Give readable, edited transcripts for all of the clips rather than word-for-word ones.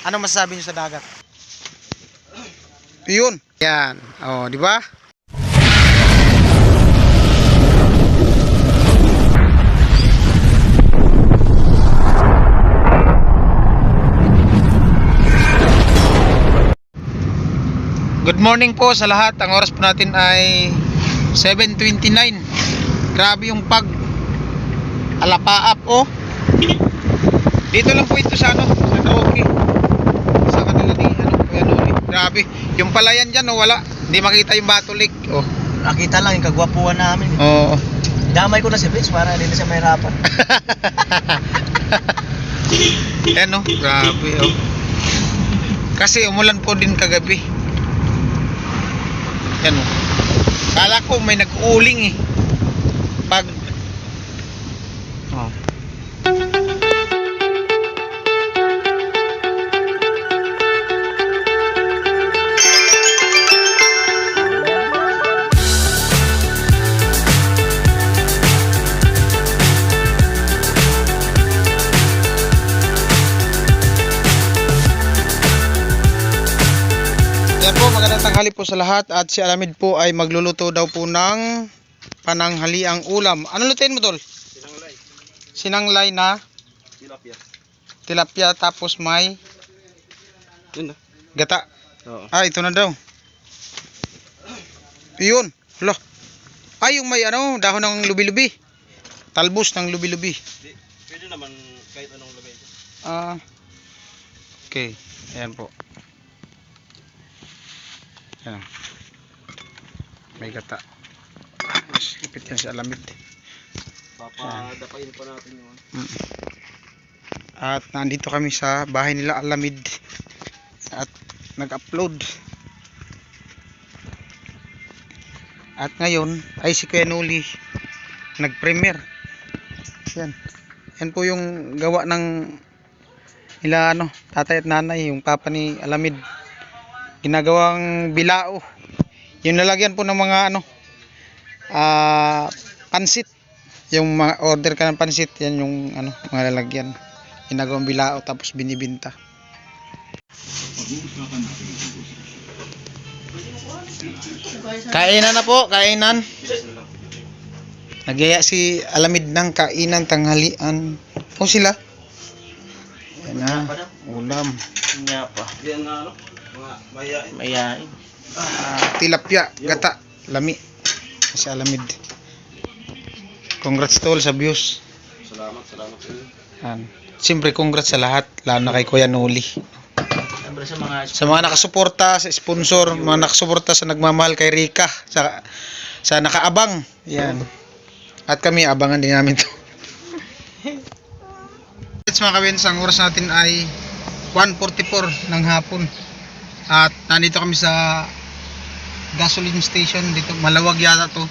Ano masasabi niyo sa dagat? Yun. Yan. Oh, di ba? Good morning po sa lahat. Ang oras po natin ay 7:29. Grabe yung pag alapaap oh. Dito lang po ito sa sa Rocky. Sa kanila ni Kuya Noli. Grabe. Yung palayan diyan oh, wala. Hindi makita yung Batolik oh. Nakita lang yung kagwapuan namin. Oo. Damay ko na si Vince para hindi na siya mahirapan. Yan oh, grabe oh. Kasi umulan po din kagabi. Yan o. Kala ko may nag-uuling eh. Pag oh. Yan po, magandang tanghali po sa lahat. At si Alamid po ay magluluto daw po ng pananghaliang ulam. Ano lutuin mo, Tol? Sinanglay. Sinanglay na Tilapia. tilapia, tapos may Yun na. gata. Oo. Ah, ito na daw. Yun. Hala. Ay, yung may ano, dahon ng lubi-lubi. Talbos ng lubi-lubi. Pwede naman kahit anong lagay. Ah. Okay. Ayan po. Ayan. May gata. Mas ipit yan si Alamid. Papadapain pa natin yun. At nandito kami sa bahay nila Alamid. At nag-upload. At ngayon ay si Kuya Noli nag-premiere. Yan. Yan po yung gawa ng nila ano, tatay at nanay, yung papa ni Alamid. Ginagawang bilao. Yung nalagyan po ng mga ano, pansit. Yung mga order ka ng pansit, yan yung ano, mga lalagyan. Ginagawang bilao tapos binibinta. Kainan na po, kainan. Nagyaya si Alamid ng kainan tanghalian. Po sila. Yan na, ulam. Nga pa. Yan nga ano? Mga mayain. Mayain. Tilapia, gata, lami. Si Alamid. Congrats tol sa views. Salamat sa inyo. Siyempre congrats sa lahat, lalo na kay Kuya Noli. Siyempre Sa mga nakasuporta, sa sponsor, mga nakasuporta sa nagmamahal kay Rika, sa nakaabang. Yan. At kami abangan din namin to. Mga kabins, ang oras natin ay 1:44 ng hapon. At nandito kami sa gasoline station dito, malawag yata to.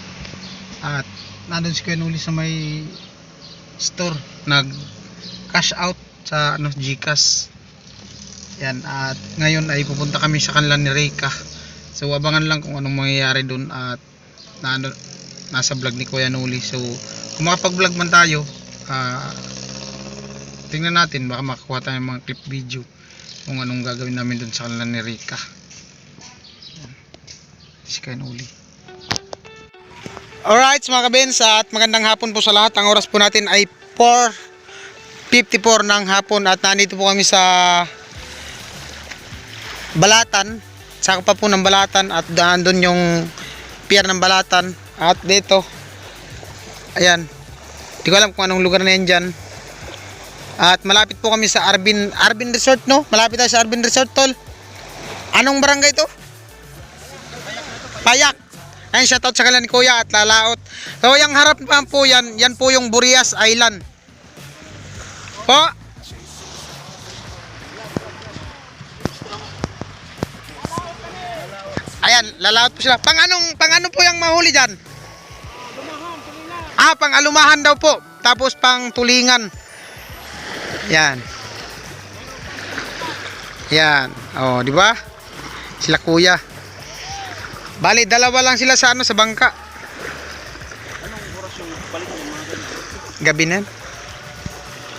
At nandun si Kuya Noli sa may store, nag cash out sa ano, GCash. Yan, at ngayon ay pupunta kami sa kanila ni Rika. So abangan lang kung anong mangyayari doon at nasa vlog ni Kuya Noli. So kung makapag-vlog man tayo, tingnan natin, baka makakuha tayo ng mga clip video kung anong gagawin namin doon sa kanila ni Rika. Yan. Si Kuya Noli. Alright mga kabens, at magandang hapon po sa lahat. Ang oras po natin ay 4:54 ng hapon at nandito po kami sa Balatan, saka pa po ng Balatan, at doon yung pier ng Balatan. At dito, ayan, di ko alam kung anong lugar na yan dyan. At malapit po kami sa Arbin Resort, no? Malapit tayo sa Arbin Resort, tol. Anong barangay to? Payak. Ayun, shoutout sa kanila ni Kuya at Lalaot. So yung harap pa po yan, yan po yung Burias Island po. Ayan, Lalaot po sila. Pang ano po yung mahuli dyan? Pang alumahan daw po. Tapos pang tulingan. Yan. Yan. Oh, di ba? Sila Kuya. Bali, dalawa lang sila sa ano, sa bangka. Anong oras yung balik ng mga ganito? Gabi na.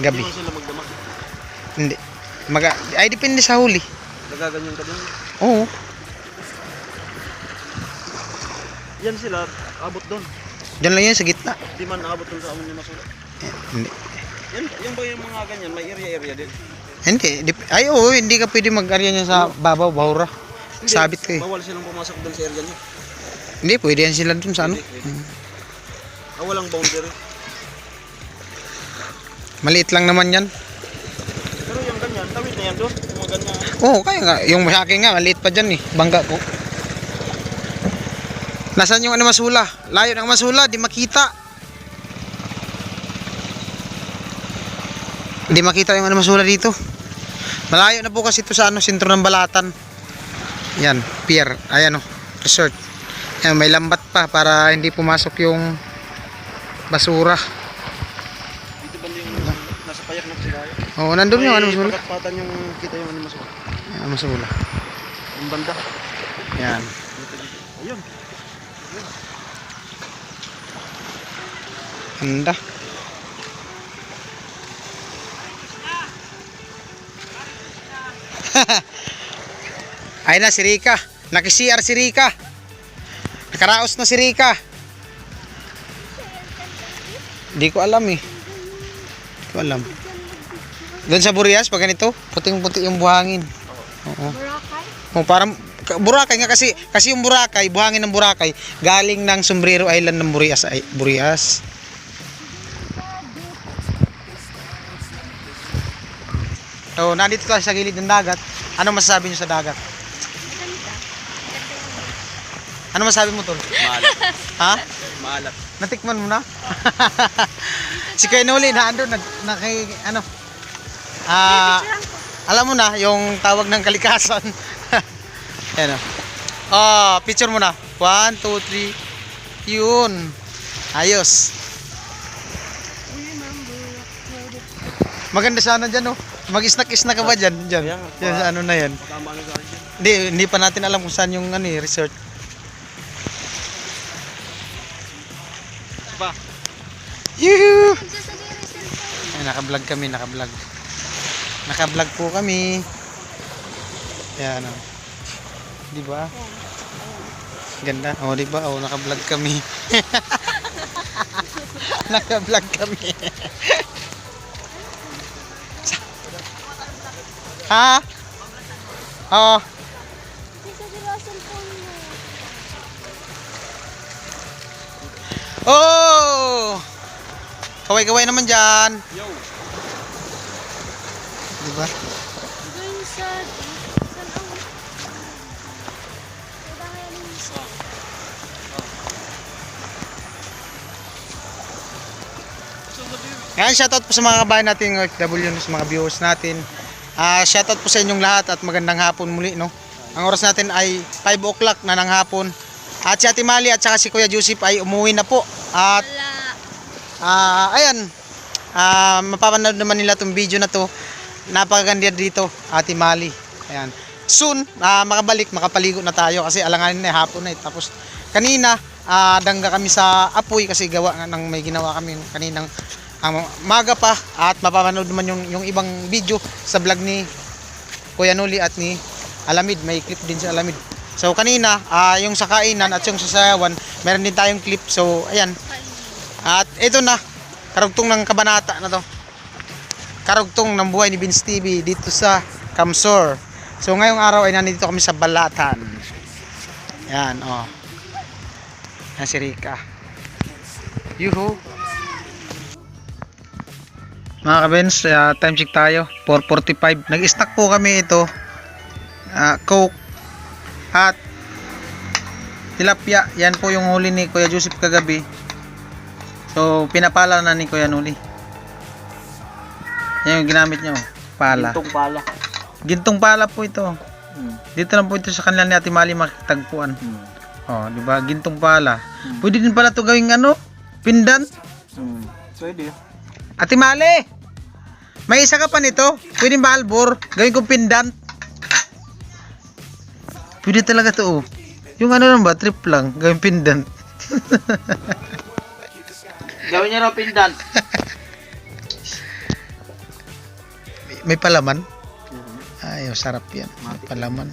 Gabi. Hindi sila magdamag. Hindi. Ay, depende sa huli. Nagaganyan ka din. Oo. Yan sila, abot doon. Diyan lang yan sa gitna. Di man abot doon sa amon ni Masula. Hindi. Yan ba yung mga ganyan? May area din. Hindi. Ay, oo. Hindi ka pwede mag-arya niya sa babaw, bahura. Sabit ka eh. Bawal silang pumasok doon sa area niyo. Hindi, pwede yan sila dun sa ano. Pwede. Walang boundary. Maliit lang naman yan. Pero yung ganyan, tawid na yan doon. Yung mga ganyan. Oo, kaya nga. Yung sa akin nga, maliit pa dyan eh. Bangga ko. Nasaan yung ano masula? Layo ng masula, di makita. Di makita yung ano masula dito. Malayo na po kasi ito sa ano, sentro ng Balatan. Yan, pier. Ayan o, resort. Yan, may lambat pa para hindi pumasok yung basura. Dito ba yung nasa payak na sila? Oo, nandun yung ano masula. Patan yung kita yung ano masula. Yan, masula. Yung banda. Yan. Ayun. Ganda. Ay na si Rika. Naki-CR si Rika. Nakaraos na si Rika. Di ko alam eh. Di ko alam. Doon sa Burias pag ganito, puting-puti yung buhangin. Oo. Oh, parang Boracay nga kasi yung Boracay, buhangin ng Boracay galing ng Sombrero Island ng Burias. So, nandito tayo sa gilid ng dagat. Ano masasabi niyo sa dagat? Ano masasabi mo, Tol? Maalat. Ha? Maalat. Natikman mo na? Si Kuya Noli na ando ano? Alam mo na yung tawag ng kalikasan. Ayan o. Picture mo na. 1, 2, 3. Yun. Ayos. Maganda sana dyan, oh. Mag-snack-snack ka ba dyan? Dyan sa ano na yan. Tama na sa akin. Hindi pa natin alam kung saan yung ano, resort. Pa. Yuhu! Ay, naka-vlog kami, naka-vlog. Naka-vlog po kami. Ayan, oh. Di ba? Ganda. Oh, di ba? Oh, naka-vlog kami. Naka-vlog kami. Ha? Oo. Oh! Kaway-kaway naman dyan. Yo. Diba? Ngayon, shoutout po sa mga kabayan natin, OFW, sa mga viewers natin. Shoutout po sa inyong lahat at magandang hapon muli, no? Ang oras natin ay 5 o'clock na ng hapon. At si Ate Mali at saka si Kuya Joseph ay umuwi na po. At ayan, mapapanood naman nila itong video na to. Napakaganda dito, Ate Mali. Ayan. Soon, makabalik, makapaligo na tayo kasi alanganin na hapon na. Tapos kanina, dangga kami sa apoy kasi gawa nga ng may ginawa kami kaninang maga pa. At mapapanood naman yung ibang video sa vlog ni Kuya Noli at ni Alamid. May clip din si Alamid. So kanina, yung sa kainan at yung sa sayawan, meron din tayong clip. So ayan. At ito na, karugtong ng kabanata na to. Karugtong ng buhay ni Vince TV dito sa Kamsor. So ngayong araw ay nandito kami sa Balatan. Yan, oh. Yan si Rika. Yuhu. Mga kabens, time check tayo. 4:45. Nag-stack po kami ito. Coke at tilapia. Yan po yung huli ni Kuya Joseph kagabi. So pinapala na ni Kuya Noli. Yan yung ginamit niya, oh. Pala. Gintong pala. Gintong pala po ito. Dito lang po ito sa kanila ni Ate Mali makitagpuan. Oh, di ba? Gintong pala. Pwede din pala to gawing ano? Pindan. Pwede. Ate Mali, may isa ka pa nito. Pwede ba albor? Gawin kong pindan. Pwede talaga to, oh. Yung ano lang ba? Trip lang. Gawin pindan. Gawin niya raw pindan. May palaman. Ay, sarap yan. Palaman.